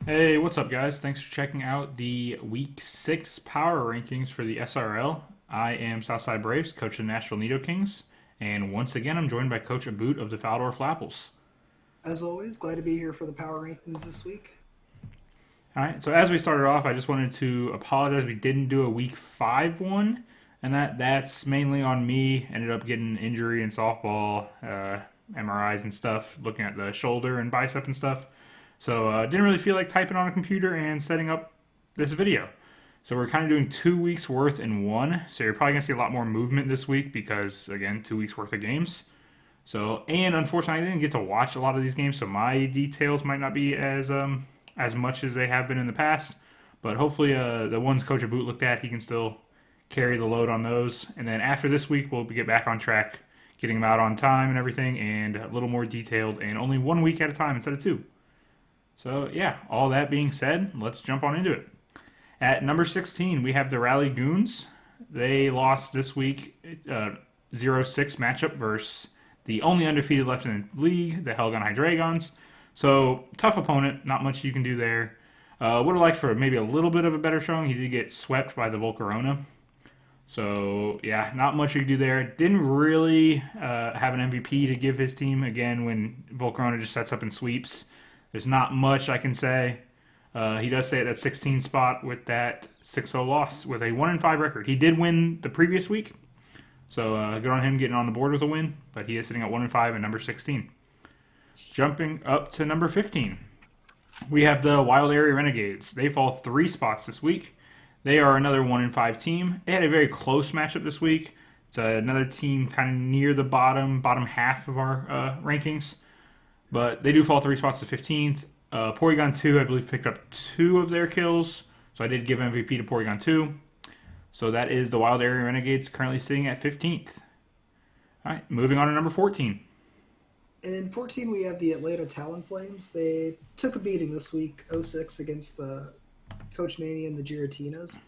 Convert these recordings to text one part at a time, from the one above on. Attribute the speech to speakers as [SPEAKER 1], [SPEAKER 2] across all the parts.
[SPEAKER 1] Hey, what's up, guys? Thanks for checking out the Week 6 power rankings for the SRL. I am SideBraves, coach of the Nashville Nido Kings, and once again, I'm joined by Coach Aboot of the Faldor Flapples.
[SPEAKER 2] As always, glad to be here for the power rankings this week.
[SPEAKER 1] All right, so as we started off, I just wanted to apologize. We didn't do a Week 5 one, and that's mainly on me. Ended up getting an injury in softball, MRIs and stuff, looking at the shoulder and bicep and stuff. So didn't really feel like typing on a computer and setting up this video. So we're kind of doing 2 weeks worth in one. So you're probably gonna see a lot more movement this week because again, 2 weeks worth of games. So and unfortunately, I didn't get to watch a lot of these games, so my details might not be as much as they have been in the past. But hopefully, the ones Coach Aboot looked at, he can still carry the load on those. And then after this week, we'll get back on track, getting them out on time and everything, and a little more detailed, and only 1 week at a time instead of two. So, yeah, all that being said, let's jump on into it. At number 16, we have the Rally Goons. They lost this week 0-6 matchup versus the only undefeated left in the league, the Helgon High Dragons. So, tough opponent, not much you can do there. Would have liked for maybe a little bit of a better showing. He did get swept by the Volcarona. So, yeah, not much you can do there. Didn't really have an MVP to give his team. Again, when Volcarona just sets up and sweeps, there's not much I can say. He does stay at that 16 spot with that 6-0 loss with a 1-5 record. He did win the previous week, so good on him getting on the board with a win. But he is sitting at 1-5 and number 16. Jumping up to number 15, we have the Wild Area Renegades. They fall 3 spots this week. They are another 1-5 team. They had a very close matchup this week. It's another team kind of near the bottom half of our rankings. But they do fall 3 spots to 15th. Porygon 2, I believe, picked up 2 of their kills. So I did give MVP to Porygon 2. So that is the Wild Area Renegades currently sitting at 15th. All right, moving on to number 14.
[SPEAKER 2] In 14, we have the Atlanta Talonflames. They took a beating this week, 0-6 against the Coach Mania and the Giratinas.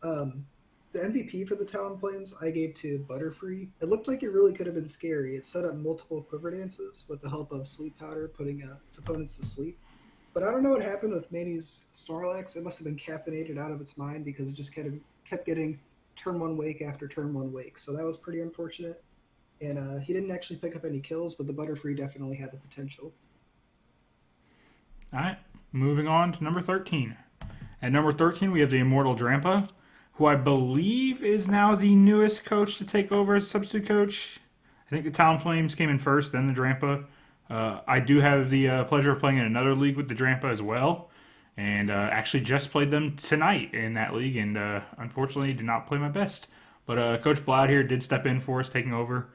[SPEAKER 2] Um, the MVP for the Talonflames I gave to Butterfree. It looked like it really could have been scary. It set up multiple quiver dances with the help of Sleep Powder, putting its opponents to sleep. But I don't know what happened with Manny's Snorlax. It must have been caffeinated out of its mind because it just kept getting turn one wake after turn one wake. So that was pretty unfortunate. And he didn't actually pick up any kills, but the Butterfree definitely had the potential.
[SPEAKER 1] All right, moving on to number 13. At number 13, we have the Immortal Drampa, who I believe is now the newest coach to take over as substitute coach. I think the Town Flames came in first, then the Drampa. I do have the pleasure of playing in another league with the Drampa as well, and actually just played them tonight in that league, and unfortunately did not play my best. But Coach Bloud here did step in for us, taking over.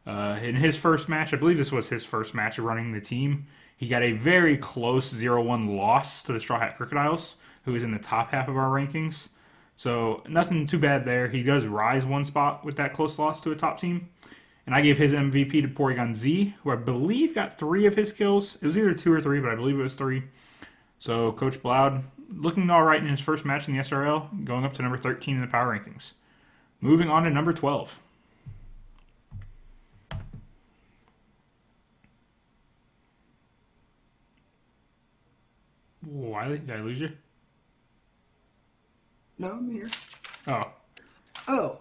[SPEAKER 1] In his first match, I believe this was his first match running the team. He got a very close 0-1 loss to the Straw Hat Crocodiles, who is in the top half of our rankings. So nothing too bad there. He does rise 1 spot with that close loss to a top team. And I gave his MVP to Porygon Z, who I believe got 3 of his kills. It was either 2 or 3, but I believe it was 3. So Coach Bloud looking all right in his first match in the SRL, going up to number 13 in the power rankings. Moving on to number 12. Wiley, did I lose you?
[SPEAKER 2] No, I'm here.
[SPEAKER 1] Oh.
[SPEAKER 2] Oh,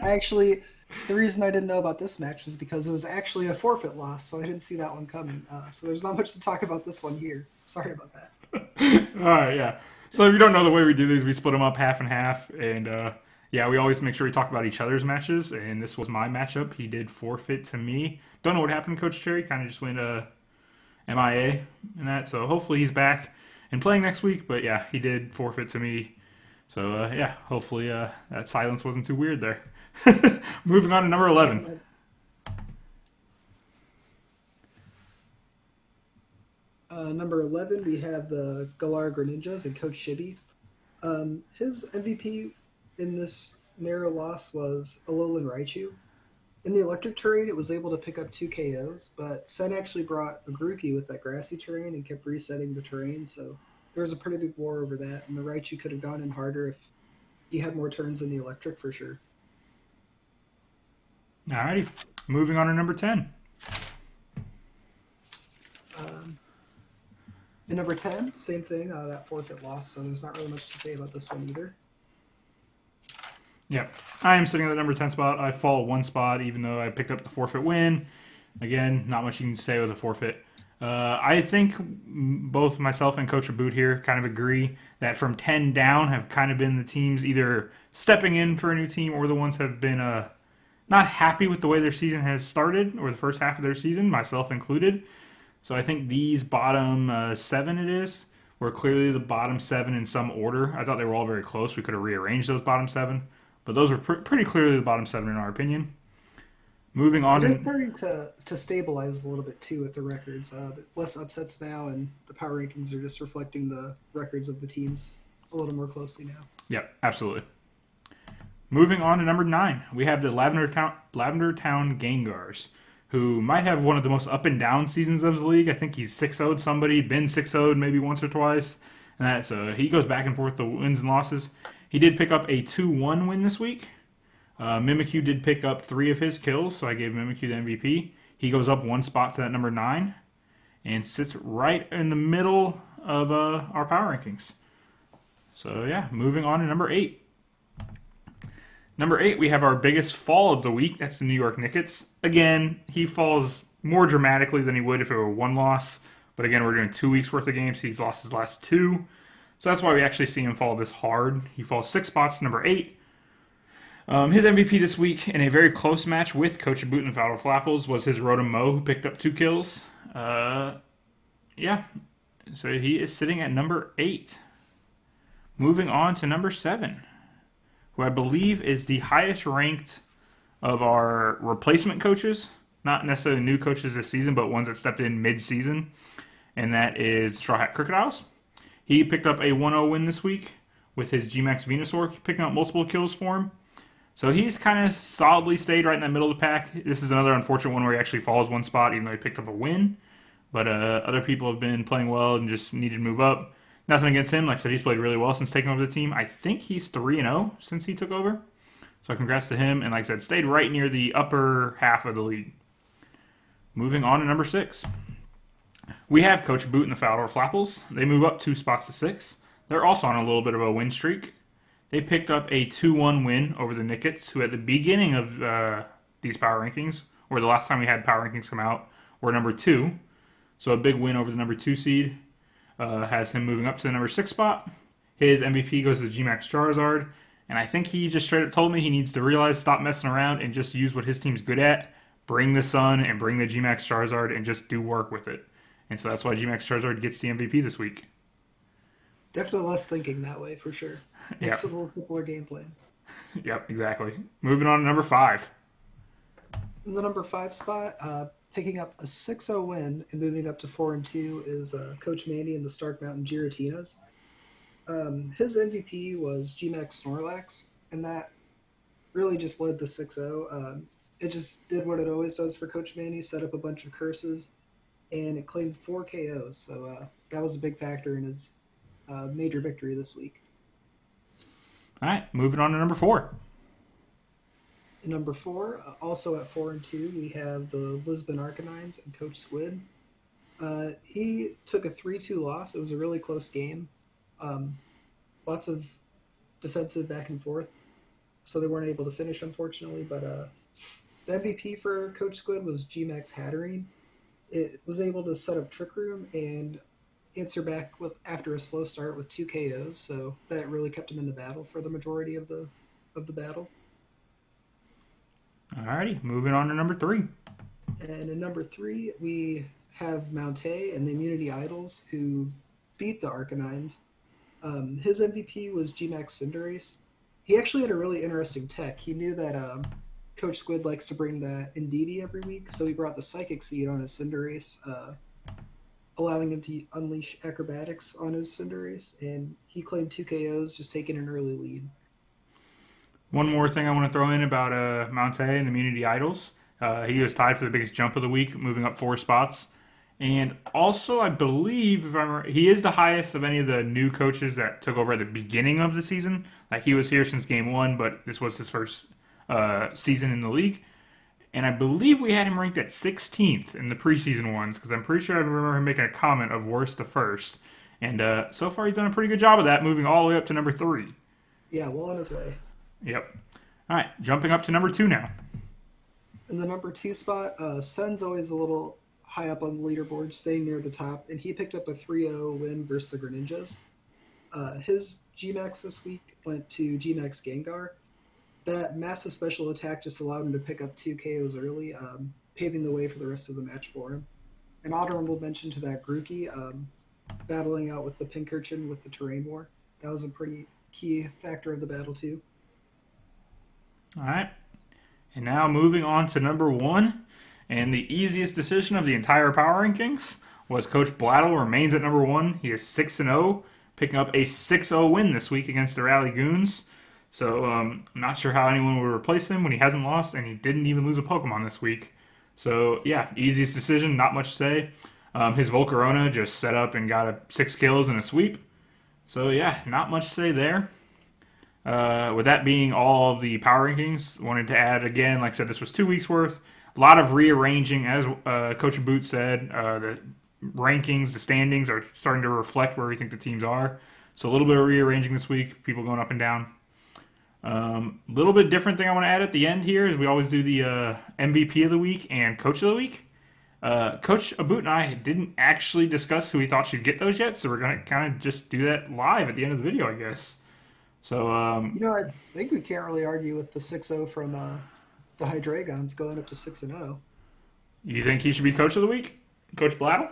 [SPEAKER 2] actually, the reason I didn't know about this match was because it was actually a forfeit loss, so I didn't see that one coming. So there's not much to talk about this one here. Sorry about that.
[SPEAKER 1] All right, yeah. So if you don't know the way we do these, we split them up half and half, and yeah, we always make sure we talk about each other's matches. And this was my matchup. He did forfeit to me. Don't know what happened to Coach Cherry. Kind of just went MIA and that. So hopefully he's back and playing next week. But yeah, he did forfeit to me. So yeah, hopefully that silence wasn't too weird there. Moving on to number
[SPEAKER 2] Yeah,
[SPEAKER 1] 11.
[SPEAKER 2] number 11, we have the Galar Greninjas and Coach Shibi. His MVP in this narrow loss was Alolan Raichu. In the electric terrain, it was able to pick up 2 KOs, but Sen actually brought a Grookey with that grassy terrain and kept resetting the terrain, so there was a pretty big war over that, and the Raichu could have gone in harder if he had more turns in the electric for sure.
[SPEAKER 1] Alrighty. Moving on to number 10.
[SPEAKER 2] Um, And number 10, same thing, that forfeit loss, so there's not really much to say about this one either.
[SPEAKER 1] Yep. I am sitting at the number 10 spot. I fall one spot, even though I picked up the forfeit win. Again, not much you can say with a forfeit. I think both myself and Coach Aboot here kind of agree that from 10 down have kind of been the teams either stepping in for a new team or the ones have been not happy with the way their season has started or the first half of their season, myself included. So I think these bottom seven it is were clearly the bottom seven in some order. I thought they were all very close. We could have rearranged those bottom seven, but those were pretty clearly the bottom seven in our opinion. Moving on
[SPEAKER 2] It is
[SPEAKER 1] to
[SPEAKER 2] starting to stabilize a little bit too with the records. Less upsets now, and the power rankings are just reflecting the records of the teams a little more closely now.
[SPEAKER 1] yep, absolutely. Moving on to number 9, we have the Lavender Town Gangars, who might have one of the most up and down seasons of the league. I think he's 6-0'd somebody, been 6-0'd maybe once or twice, and that's he goes back and forth the wins and losses. He did pick up a 2-1 win this week. Mimikyu did pick up 3 of his kills, so I gave Mimikyu the MVP. He goes up one spot to that number 9 and sits right in the middle of our power rankings. So yeah, moving on to number 8. Number 8, we have our biggest fall of the week. That's the New York Knicks. Again, he falls more dramatically than he would if it were one loss. But again, we're doing 2 weeks worth of games. He's lost his last 2. So that's why we actually see him fall this hard. He falls 6 spots to number 8. His MVP this week in a very close match with Coach Aboot and Foul Flapples was his Rotom Mo, who picked up 2 kills. Yeah, so he is sitting at number 8. Moving on to number 7, who I believe is the highest ranked of our replacement coaches. Not necessarily new coaches this season, but ones that stepped in mid-season. And that is Straw Hat Crocodiles. He picked up a 1-0 win this week with his G-Max Venusaur, picking up multiple kills for him. So he's kind of solidly stayed right in the middle of the pack. This is another unfortunate one where he actually falls one spot, even though he picked up a win. But other people have been playing well and just needed to move up. Nothing against him. Like I said, he's played really well since taking over the team. I think he's 3-0 since he took over. So congrats to him. And like I said, stayed right near the upper half of the league. Moving on to number 6. We have Coach Boot and the Foul Flapples. They move up 2 spots to 6. They're also on a little bit of a win streak. They picked up a 2-1 win over the Knicks, who at the beginning of these power rankings, or the last time we had power rankings come out, were number 2. So a big win over the number 2 seed has him moving up to the number 6 spot. His MVP goes to the G-Max Charizard, and I think he just straight up told me he needs to realize, stop messing around, and just use what his team's good at. Bring the Sun and bring the G-Max Charizard and just do work with it. And so that's why G-Max Charizard gets the MVP this week.
[SPEAKER 2] Definitely less thinking that way for sure. Makes
[SPEAKER 1] Yep.
[SPEAKER 2] it a little simpler game plan.
[SPEAKER 1] Yep, exactly. Moving on to number 5.
[SPEAKER 2] In the number 5 spot, picking up a 6-0 win and moving up to 4-2 is Coach Manny and the Stark Mountain Giratinas. His MVP was G-Max Snorlax, and that really just led the 6-0. It just did what it always does for Coach Manny, set up a bunch of curses, and it claimed 4 KOs. So that was a big factor in his major victory this week.
[SPEAKER 1] All right, moving on to number 4.
[SPEAKER 2] In number 4, also at 4-2, we have the Lisbon Arcanines and Coach Squid. He took a 3-2 loss. It was a really close game. Lots of defensive back and forth, so they weren't able to finish, unfortunately. But the MVP for Coach Squid was G-Max Hatterene. It was able to set up Trick Room and answer back with after a slow start with 2 KOs, so that really kept him in the battle for the majority of the battle.
[SPEAKER 1] Alrighty, moving on to number 3.
[SPEAKER 2] And in number 3, we have Mountay and the Immunity Idols, who beat the Arcanines. His MVP was G-Max Cinderace. He actually had a really interesting tech. He knew that Coach Squid likes to bring that Indeedee every week, so he brought the Psychic Seed on his Cinderace, allowing him to unleash acrobatics on his Cinderace, and he claimed 2 KOs, just taking an early lead.
[SPEAKER 1] One more thing I want to throw in about Mountay and the Immunity Idols. He was tied for the biggest jump of the week, moving up 4 spots. And also, I believe, if I remember, he is the highest of any of the new coaches that took over at the beginning of the season. Like, he was here since game 1, but this was his first season in the league. And I believe we had him ranked at 16th in the preseason ones because I'm pretty sure I remember him making a comment of worst to first. And so far, he's done a pretty good job of that, moving all the way up to number 3.
[SPEAKER 2] Yeah, well on his way.
[SPEAKER 1] Yep. All right, jumping up to number 2 now.
[SPEAKER 2] In the number 2 spot, Sen's always a little high up on the leaderboard, staying near the top, and he picked up a 3-0 win versus the Greninjas. His Gmax this week went to Gmax Gengar. That massive special attack just allowed him to pick up 2 KOs early, paving the way for the rest of the match for him. An honorable mention to that Grookey, battling out with the Pinkerton with the Terrain War. That was a pretty key factor of the battle, too.
[SPEAKER 1] All right. And now moving on to number 1. And the easiest decision of the entire Power Rankings was Coach Blattle remains at number 1. He is 6-0, picking up a 6-0 win this week against the Rally Goons. So I'm not sure how anyone would replace him when he hasn't lost, and he didn't even lose a Pokemon this week. So yeah, easiest decision, not much to say. His Volcarona just set up and got 6 kills and a sweep. So yeah, not much to say there. With that being all of the power rankings, wanted to add again, like I said, this was 2 weeks worth. A lot of rearranging, as Coach Aboot said. The rankings, the standings are starting to reflect where we think the teams are. So a little bit of rearranging this week, people going up and down. Little bit different thing I want to add at the end here is we always do the MVP of the week and Coach of the week. Coach Aboot and I didn't actually discuss who we thought should get those yet, so we're going to kind of just do that live at the end of the video, I guess. So,
[SPEAKER 2] I think we can't really argue with the 6-0 from the Hydreigons going up to 6-0.
[SPEAKER 1] You think he should be Coach of the week? Coach Blattle?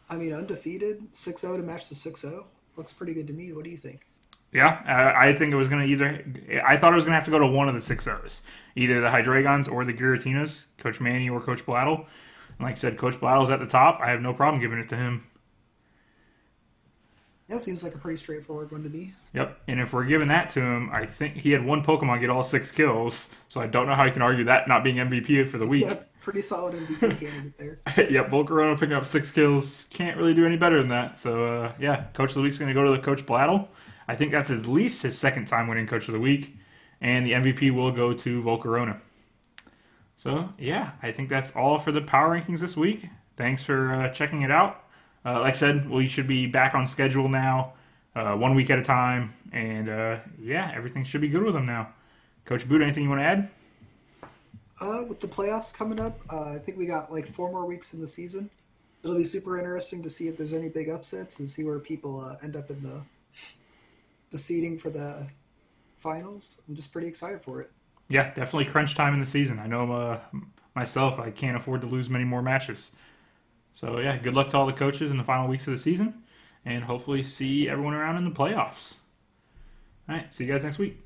[SPEAKER 2] I mean, undefeated, 6-0 to match the 6-0. Looks pretty good to me. What do you think?
[SPEAKER 1] Yeah, I think it was going to I thought it was going to have to go to one of the 6-0s. Either the Hydreigons or the Giratinas, Coach Manny or Coach Blattle. And like I said, Coach Blattle's at the top. I have no problem giving it to him.
[SPEAKER 2] Yeah, seems like a pretty straightforward one to me.
[SPEAKER 1] Yep, and if we're giving that to him, I think he had one Pokemon get all 6 kills, so I don't know how you can argue that not being MVP for the week.
[SPEAKER 2] Yeah, pretty solid MVP candidate there.
[SPEAKER 1] Yep, Volcarona picking up 6 kills. Can't really do any better than that. So, yeah, Coach of the Week's going to go to the Coach Blattle. I think that's at least his second time winning Coach of the Week. And the MVP will go to Volcarona. So, yeah, I think that's all for the power rankings this week. Thanks for checking it out. Like I said, we should be back on schedule now, 1 week at a time. And, yeah, everything should be good with them now. Coach Aboot, anything you want to add?
[SPEAKER 2] With the playoffs coming up, I think we got like 4 more weeks in the season. It'll be super interesting to see if there's any big upsets and see where people end up in the seeding for the finals. I'm just pretty excited for it.
[SPEAKER 1] Yeah, definitely crunch time in the season. I know myself, I can't afford to lose many more matches. So, yeah, good luck to all the coaches in the final weeks of the season, and hopefully see everyone around in the playoffs. All right, see you guys next week.